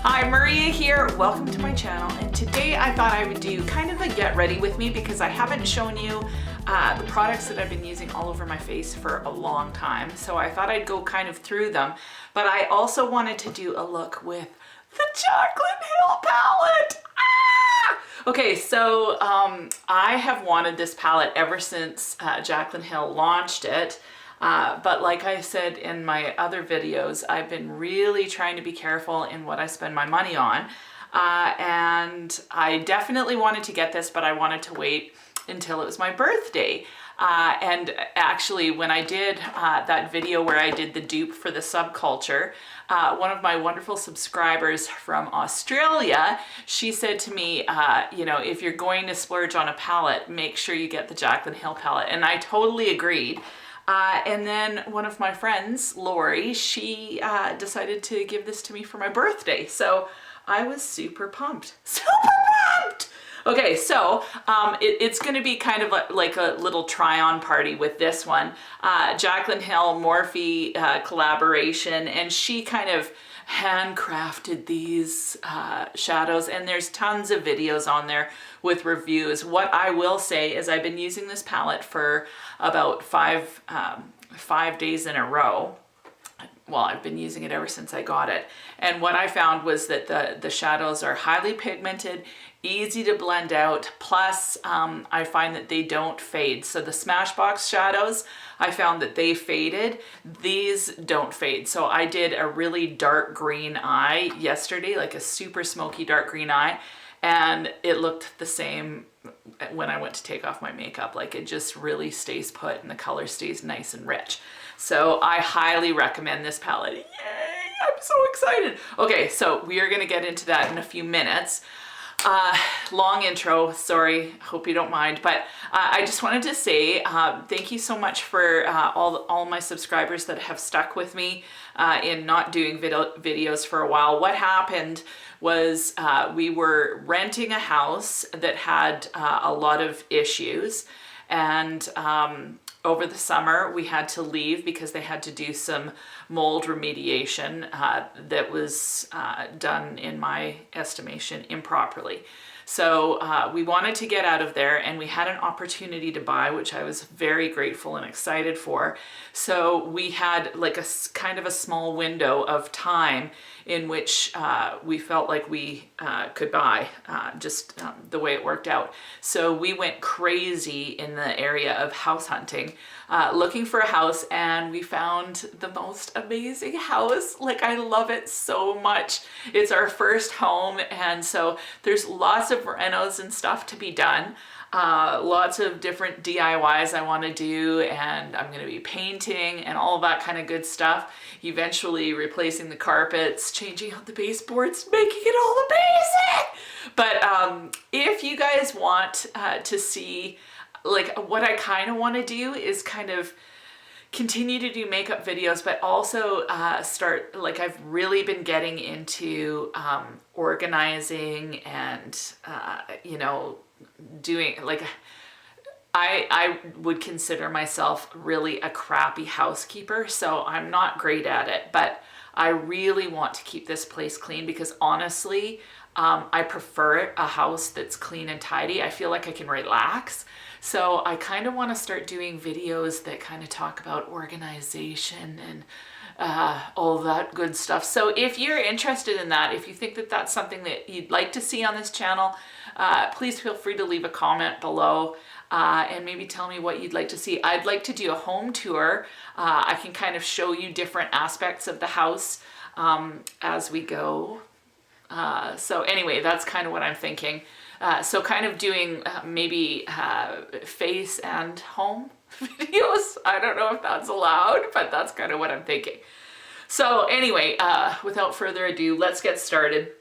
Hi, Maria here. Welcome to my channel, and today I thought I would do kind of a get ready with me because I haven't shown you the products that I've been using all over my face for a long time. So I thought I'd go kind of through them, but I also wanted to do a look with the Jaclyn Hill Palette. Okay, so I have wanted this palette ever since Jaclyn Hill launched it. But like I said in my other videos, I've been really trying to be careful in what I spend my money on. And I definitely wanted to get this, but I wanted to wait until it was my birthday. And actually, when I did that video where I did the dupe for the subculture, one of my wonderful subscribers from Australia, she said to me, you know, if you're going to splurge on a palette, make sure you get the Jaclyn Hill palette. And I totally agreed. And then one of my friends, Lori, she decided to give this to me for my birthday. So I was super pumped. Super pumped! Okay, so it's going to be kind of like a little try-on party with this one. Jaclyn Hill, Morphe collaboration, and she kind of handcrafted these shadows, and there's tons of videos on there with reviews. What I will say is I've been using this palette for about five days in a row. Well, I've been using it ever since I got it. And what I found was that the shadows are highly pigmented, easy to blend out, plus I find that they don't fade. So the Smashbox shadows, I found that they faded. These don't fade. So I did a really dark green eye yesterday, like a super smoky dark green eye, and it looked the same when I went to take off my makeup. Like, it just really stays put and the color stays nice and rich. So I highly recommend this palette. Yay! I'm so excited. Okay, so we are gonna get into that in a few minutes. Long intro, sorry, hope you don't mind, but I just wanted to say thank you so much for all my subscribers that have stuck with me in not doing videos for a while. What happened was we were renting a house that had a lot of issues, and over the summer we had to leave because they had to do some mold remediation that was done, in my estimation, improperly. So we wanted to get out of there, and we had an opportunity to buy, which I was very grateful and excited for. So we had like a kind of a small window of time in which we felt like we could buy, just the way it worked out. So we went crazy in the area of house hunting, looking for a house, and we found the most amazing house. Like, I love it so much. It's our first home, and so there's lots of renos and stuff to be done. Lots of different DIYs I want to do, and I'm going to be painting and all of that kind of good stuff. Eventually replacing the carpets, changing out the baseboards, making it all amazing. But if you guys want to see, like, what I kind of want to do is kind of continue to do makeup videos, but also start, like, I've really been getting into organizing and you know, doing, like, I would consider myself really a crappy housekeeper, so I'm not great at it, but I really want to keep this place clean because honestly, I prefer a house that's clean and tidy. I feel like I can relax. So I kind of want to start doing videos that kind of talk about organization and all that good stuff. So if you're interested in that, if you think that that's something that you'd like to see on this channel, please feel free to leave a comment below and maybe tell me what you'd like to see. I'd like to do a home tour. I can kind of show you different aspects of the house as we go. So anyway, that's kind of what I'm thinking. So kind of doing maybe face and home videos. I don't know if that's allowed, but that's kind of what I'm thinking. So anyway, without further ado, let's get started.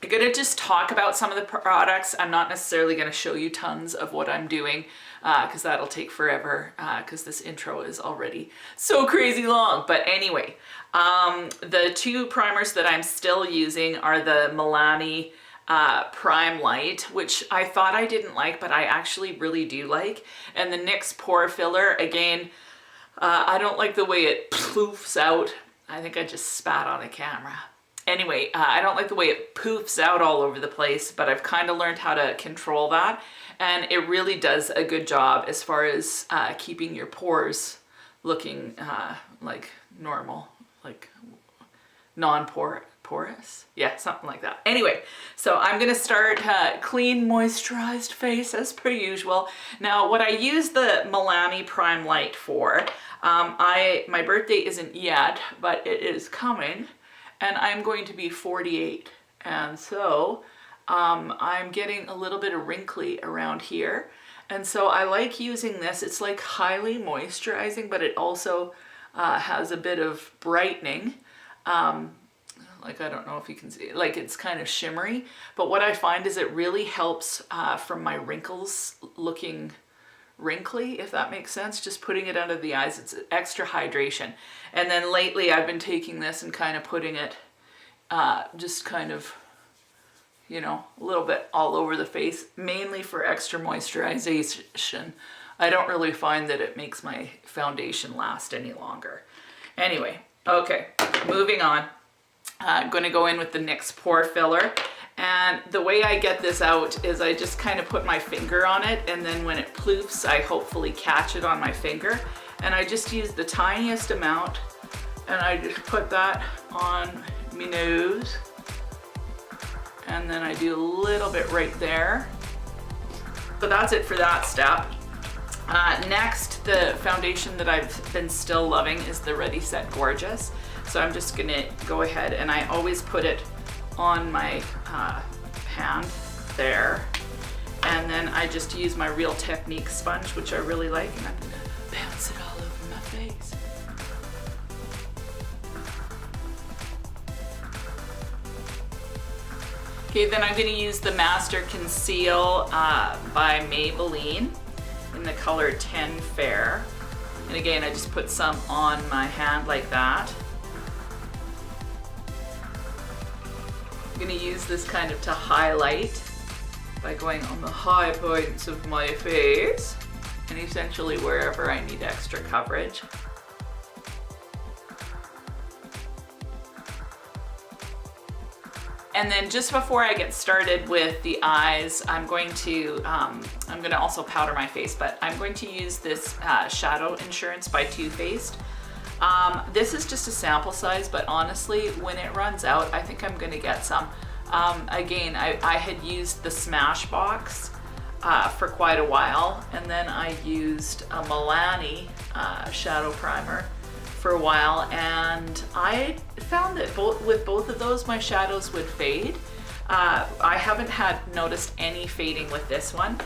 I'm going to just talk about some of the products. I'm not necessarily going to show you tons of what I'm doing because that'll take forever because this intro is already so crazy long. But anyway, the two primers that I'm still using are the Milani Prime Light, which I thought I didn't like, but I actually really do like. And the NYX Pore Filler, again, I don't like the way it ploofs out. I think I just spat on a camera. Anyway, I don't like the way it poofs out all over the place, but I've kind of learned how to control that. And it really does a good job as far as keeping your pores looking like normal, like non-porous. Yeah, something like that. Anyway, so I'm gonna start clean, moisturized face as per usual. Now, what I use the Milani Prime Light for, my birthday isn't yet, but it is coming, and I'm going to be 48. And so I'm getting a little bit of wrinkly around here. And so I like using this. It's like highly moisturizing, but it also has a bit of brightening. Like, I don't know if you can see, like it's kind of shimmery, but what I find is it really helps from my wrinkles looking wrinkly, if that makes sense. Just putting it under the eyes, it's extra hydration. And then lately I've been taking this and kind of putting it just kind of, you know, a little bit all over the face, mainly for extra moisturization. I don't really find that it makes my foundation last any longer. Anyway, okay, moving on. I'm going to go in with the NYX Pore Filler, and the way I get this out is I just kind of put my finger on it, and then when it ploofs, I hopefully catch it on my finger, and I just use the tiniest amount, and I just put that on my nose, and then I do a little bit right there. So that's it for that step. Next, the foundation that I've been still loving is the Ready Set Gorgeous. So I'm just gonna go ahead, and I always put it on my hand there. And then I just use my Real Technique sponge, which I really like, and I'm gonna bounce it all over my face. Okay, then I'm gonna use the Master Conceal by Maybelline in the color 10 Fair. And again, I just put some on my hand like that. I'm gonna use this kind of to highlight by going on the high points of my face and essentially wherever I need extra coverage. And then just before I get started with the eyes, I'm going to also powder my face, but I'm going to use this Shadow Insurance by Too Faced. This is just a sample size, but honestly, when it runs out, I think I'm gonna get some. Again, I had used the Smashbox for quite a while, and then I used a Milani shadow primer for a while, and I found that with both of those, my shadows would fade. I haven't noticed any fading with this one.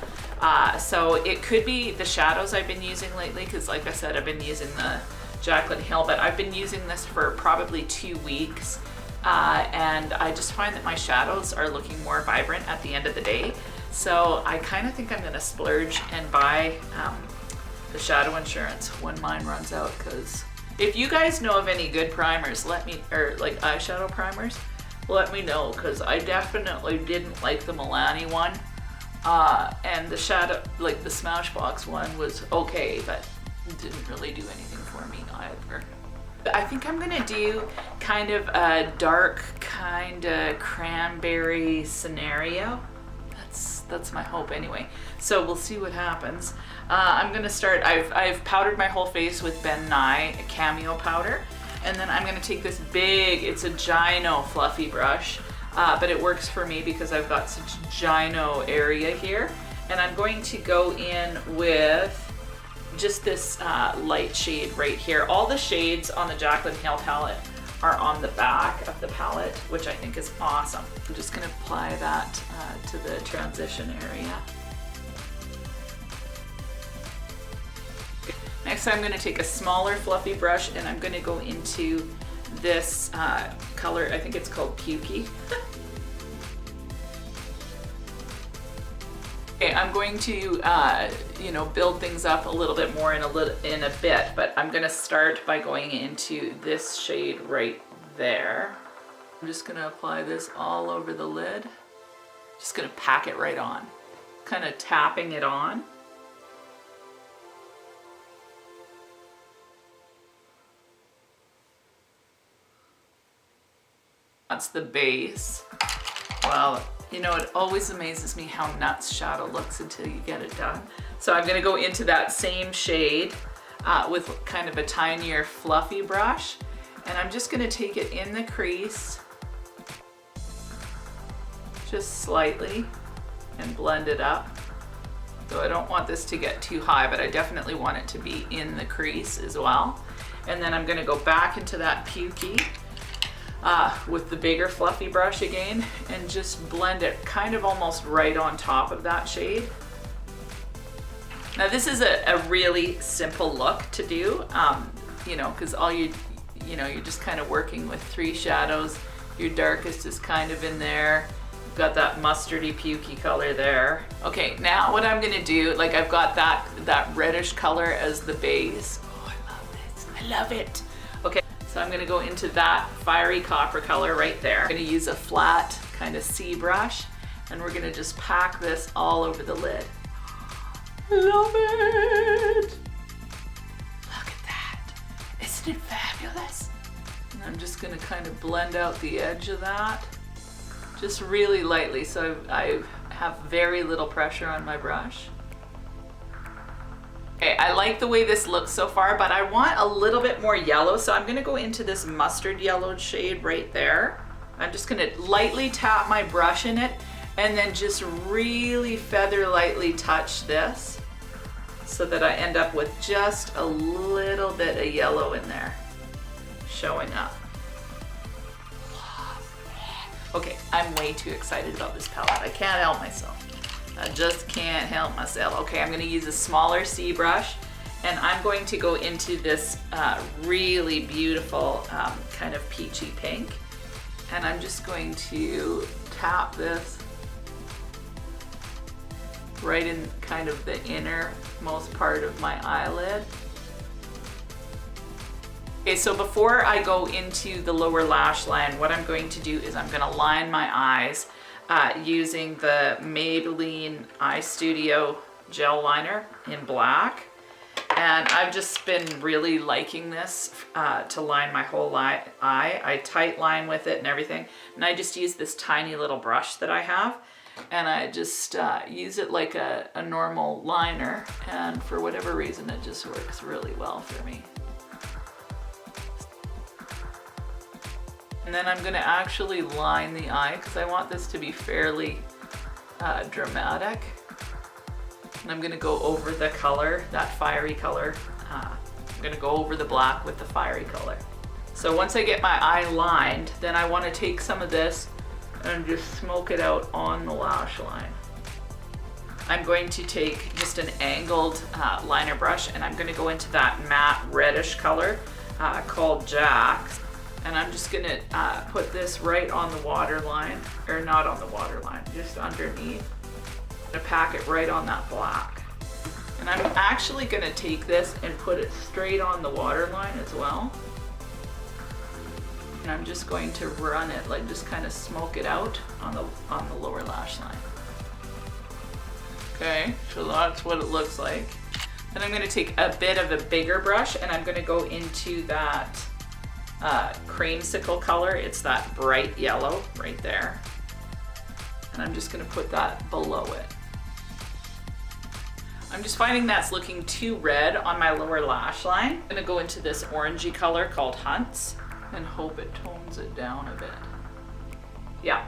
So it could be the shadows I've been using lately, because like I said, I've been using the Jaclyn Hill, but I've been using this for probably 2 weeks. And I just find that my shadows are looking more vibrant at the end of the day. So I kind of think I'm gonna splurge and buy the Shadow Insurance when mine runs out, because if you guys know of any good primers, or like eyeshadow primers, let me know, because I definitely didn't like the Milani one. And the shadow, like the Smashbox one was okay, but it didn't really do anything for me either. I think I'm gonna do kind of a dark, kind of cranberry scenario. That's my hope anyway. So we'll see what happens. I'm gonna start, I've powdered my whole face with Ben Nye Cameo powder. And then I'm gonna take this big, it's a Gino fluffy brush, but it works for me because I've got such Gino area here. And I'm going to go in with just this light shade right here. All the shades on the Jaclyn Hill palette are on the back of the palette, which I think is awesome. I'm just gonna apply that to the transition area. Next, I'm gonna take a smaller fluffy brush and I'm gonna go into this color, I think it's called Pukey. Okay, I'm going to, build things up a little bit more in a bit, but I'm gonna start by going into this shade right there. I'm just gonna apply this all over the lid. Just gonna pack it right on, kind of tapping it on. That's the base. Well, you know, it always amazes me how nuts shadow looks until you get it done. So I'm gonna go into that same shade with kind of a tinier fluffy brush, and I'm just gonna take it in the crease, just slightly, and blend it up. So I don't want this to get too high, but I definitely want it to be in the crease as well. And then I'm gonna go back into that pukey with the bigger fluffy brush again, and just blend it kind of almost right on top of that shade. Now this is a really simple look to do, you know, because all you're just kind of working with 3 shadows. Your darkest is kind of in there. You've got that mustardy pukey color there. Okay, now what I'm gonna do, like I've got that reddish color as the base. Oh, I love this, I love it. Okay, so I'm gonna go into that fiery copper color right there. I'm gonna use a flat kind of C brush, and we're gonna just pack this all over the lid. Love it! Look at that. Isn't it fabulous? And I'm just gonna kind of blend out the edge of that, just really lightly, so I have very little pressure on my brush. Okay, I like the way this looks so far, but I want a little bit more yellow, so I'm gonna go into this mustard yellowed shade right there. I'm just gonna lightly tap my brush in it, and then just really feather lightly touch this so that I end up with just a little bit of yellow in there showing up. Okay, I'm way too excited about this palette. I can't help myself. I just can't help myself. Okay, I'm gonna use a smaller C brush, and I'm going to go into this really beautiful kind of peachy pink. And I'm just going to tap this right in kind of the innermost part of my eyelid. Okay, so before I go into the lower lash line, what I'm going to do is I'm gonna line my eyes using the Maybelline Eye Studio gel liner in black. And I've just been really liking this to line my whole eye. I tight line with it and everything. And I just use this tiny little brush that I have. And I just use it like a normal liner. And for whatever reason, it just works really well for me. And then I'm gonna actually line the eye because I want this to be fairly dramatic. And I'm gonna go over the color, that fiery color. I'm gonna go over the black with the fiery color. So once I get my eye lined, then I wanna take some of this and just smoke it out on the lash line. I'm going to take just an angled liner brush, and I'm gonna go into that matte reddish color called Jax. And I'm just gonna put this right on the waterline, or not on the waterline, just underneath. I'm gonna pack it right on that black. And I'm actually gonna take this and put it straight on the waterline as well. And I'm just going to run it, like just kind of smoke it out on the lower lash line. Okay, so that's what it looks like. Then I'm gonna take a bit of a bigger brush, and I'm gonna go into that creamsicle color. It's that bright yellow right there. And I'm just gonna put that below it. I'm just finding that's looking too red on my lower lash line. I'm gonna go into this orangey color called Hunts and hope it tones it down a bit. Yeah.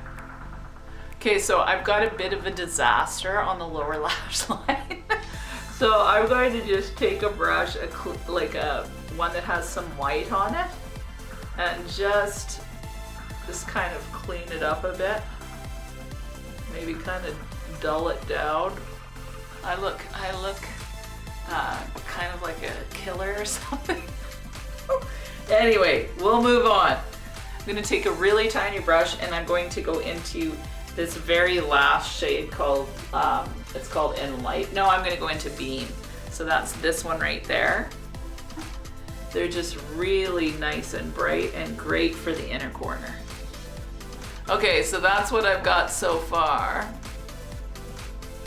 Okay, so I've got a bit of a disaster on the lower lash line. So I'm going to just take a brush, like a one that has some white on it, and just kind of clean it up a bit. Maybe kind of dull it down. I look kind of like a killer or something. Anyway, we'll move on. I'm gonna take a really tiny brush, and I'm going to go into this very last shade called, it's called Enlight. No, I'm gonna go into Beam. So that's this one right there. They're just really nice and bright and great for the inner corner. Okay, so that's what I've got so far.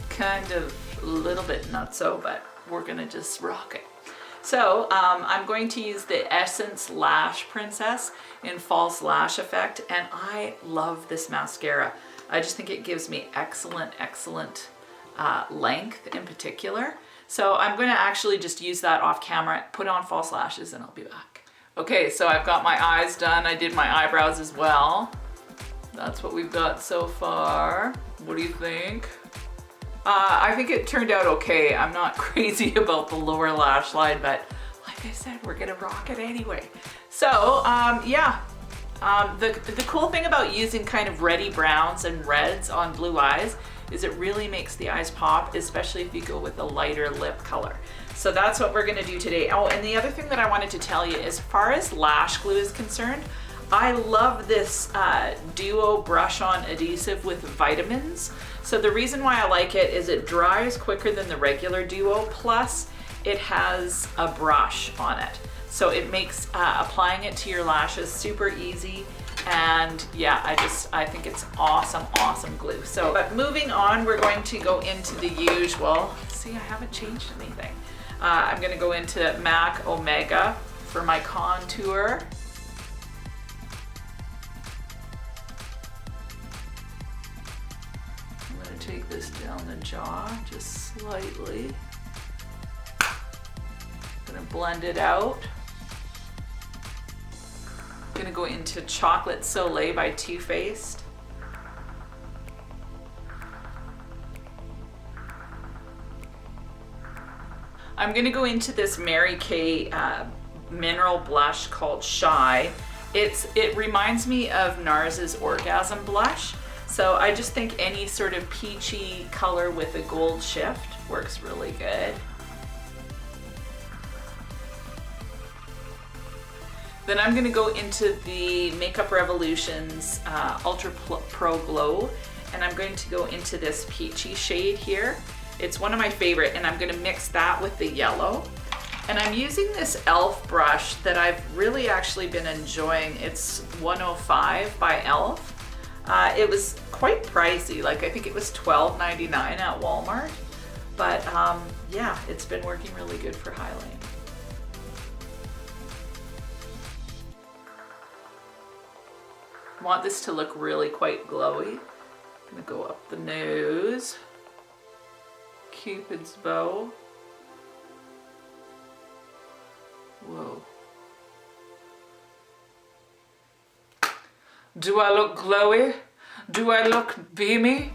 Kind of a little bit nutso, but we're gonna just rock it. So I'm going to use the Essence Lash Princess in False Lash Effect, and I love this mascara. I just think it gives me excellent length in particular. So I'm going to actually just use that off camera, put on false lashes, and I'll be back. Okay, so I've got my eyes done. I did my eyebrows as well. That's what we've got so far. What do you think? I think it turned out okay. I'm not crazy about the lower lash line, but like I said, we're gonna rock it anyway. So yeah, the cool thing about using kind of reddy browns and reds on blue eyes is it really makes the eyes pop, especially if you go with a lighter lip color. So that's what we're gonna do today. Oh, and the other thing that I wanted to tell you, as far as lash glue is concerned, I love this Duo brush-on adhesive with vitamins. So the reason why I like it is it dries quicker than the regular Duo, plus it has a brush on it. So it makes applying it to your lashes super easy. And yeah, I think it's awesome glue. So, but moving on, we're going to go into the usual. See, I haven't changed anything. I'm gonna go into MAC Omega for my contour. I'm gonna take this down the jaw just slightly. Gonna blend it out. Gonna go into Chocolate Soleil by Too Faced. I'm gonna go into this Mary Kay mineral blush called Shy. It reminds me of NARS's Orgasm blush. So I just think any sort of peachy color with a gold shift works really good. Then I'm gonna go into the Makeup Revolution's Ultra Pro Glow, and I'm going to go into this peachy shade here. It's one of my favorite, and I'm gonna mix that with the yellow. And I'm using this e.l.f. brush that I've really actually been enjoying. It's 105 by e.l.f. It was quite pricey, like I think it was $12.99 at Walmart. But yeah, it's been working really good for highlighting. I want this to look really quite glowy. I'm gonna go up the nose, Cupid's bow. Whoa. Do I look glowy? Do I look beamy?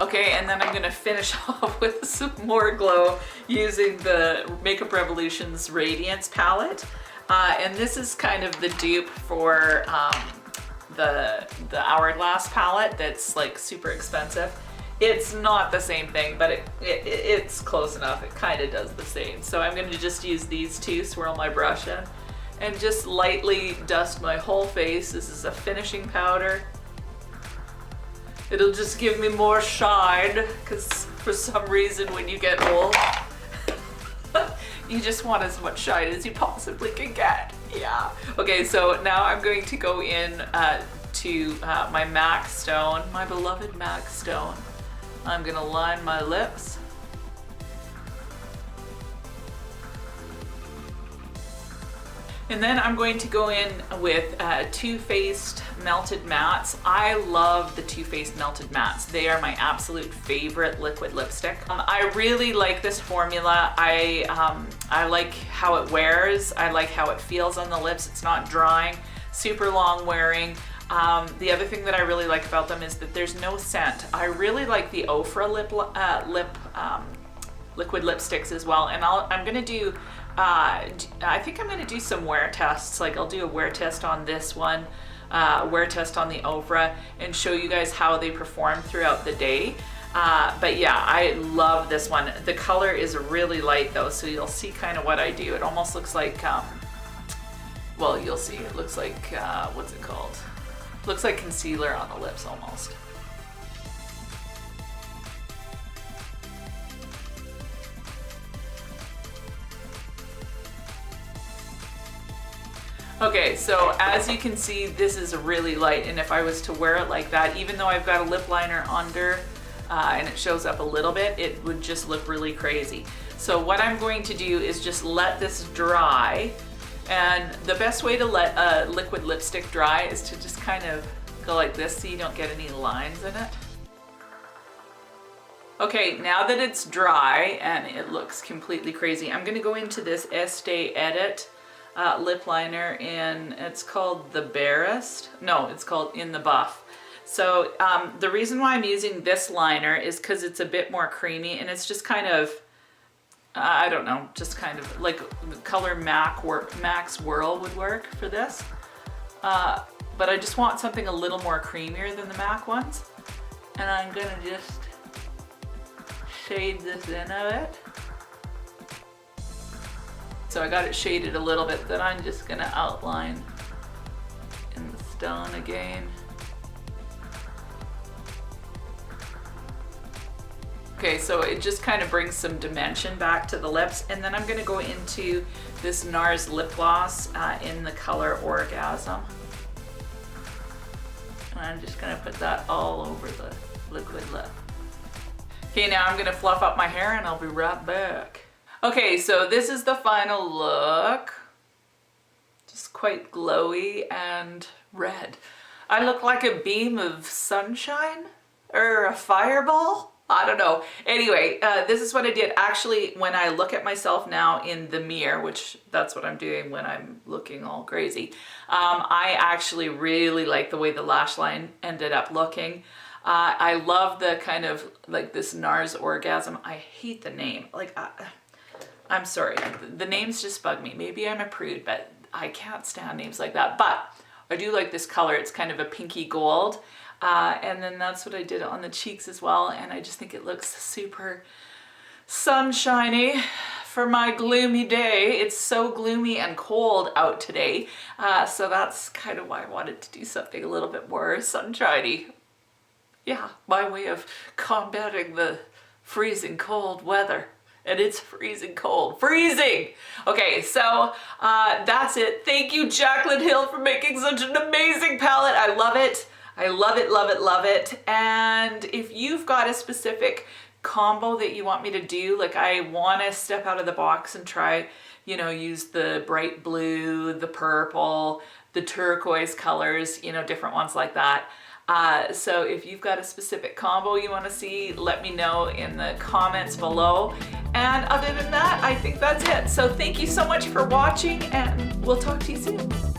Okay, and then I'm gonna finish off with some more glow using the Makeup Revolution's Radiance palette. And this is kind of the dupe for the Hourglass palette that's like super expensive. It's not the same thing, but it's close enough. It kind of does the same. So I'm gonna just use these two, swirl my brush in, and just lightly dust my whole face. This is a finishing powder. It'll just give me more shine, because for some reason when you get old, you just want as much shine as you possibly can get. Yeah. Okay, so now I'm going to go in to my MAC Stone, my beloved MAC Stone. I'm gonna line my lips. And then I'm going to go in with Too Faced Melted Mattes. I love the Too Faced Melted Mattes. They are my absolute favorite liquid lipstick. I really like this formula. I like how it wears. I like how it feels on the lips. It's not drying, super long wearing. The other thing that I really like about them is that there's no scent. I really like the Ofra liquid lipsticks as well. And I'm gonna do, I think I'm gonna do some wear tests. Like I'll do a wear test on this one, wear test on the Ofra, and show you guys how they perform throughout the day. But yeah, I love this one. The color is really light though, so you'll see kind of what I do. It almost looks like, well, you'll see, it looks like, what's it called? Looks like concealer on the lips almost. Okay, so as you can see, this is really light, and if I was to wear it like that, even though I've got a lip liner under and it shows up a little bit, it would just look really crazy. So what I'm going to do is just let this dry. And the best way to let a liquid lipstick dry is to just kind of go like this so you don't get any lines in it. Okay, now that it's dry and it looks completely crazy, I'm gonna go into this Estee Edit lip liner in, it's called The Barest. No, it's called In the Buff. So the reason why I'm using this liner is because it's a bit more creamy and it's just kind of, I don't know, just kind of like the color Max Whirl would work for this. But I just want something a little more creamier than the MAC ones. And I'm gonna just shade this in a bit. So I got it shaded a little bit, then I'm just gonna outline in the stone again. Okay, so it just kind of brings some dimension back to the lips, and then I'm gonna go into this NARS lip gloss in the color Orgasm. And I'm just gonna put that all over the liquid lip. Okay, now I'm gonna fluff up my hair and I'll be right back. Okay, so this is the final look. Just quite glowy and red. I look like a beam of sunshine or a fireball. I don't know. Anyway, this is what I did. Actually, when I look at myself now in the mirror, which that's what I'm doing when I'm looking all crazy, I actually really like the way the lash line ended up looking. I love the kind of like this NARS Orgasm. I hate the name. Like, I'm sorry. The names just bug me. Maybe I'm a prude, but I can't stand names like that. But I do like this color. It's kind of a pinky gold. And then that's what I did on the cheeks as well. And I just think it looks super sunshiny for my gloomy day. It's so gloomy and cold out today. So that's kind of why I wanted to do something a little bit more sunshiny. Yeah, my way of combating the freezing cold weather. And it's freezing cold. Freezing! Okay, so that's it. Thank you, Jaclyn Hill, for making such an amazing palette. I love it. I love it, love it, love it. And if you've got a specific combo that you want me to do, like I want to step out of the box and try, you know, use the bright blue, the purple, the turquoise colors, you know, different ones like that. So if you've got a specific combo you want to see, let me know in the comments below. And other than that, I think that's it. So thank you so much for watching, and we'll talk to you soon.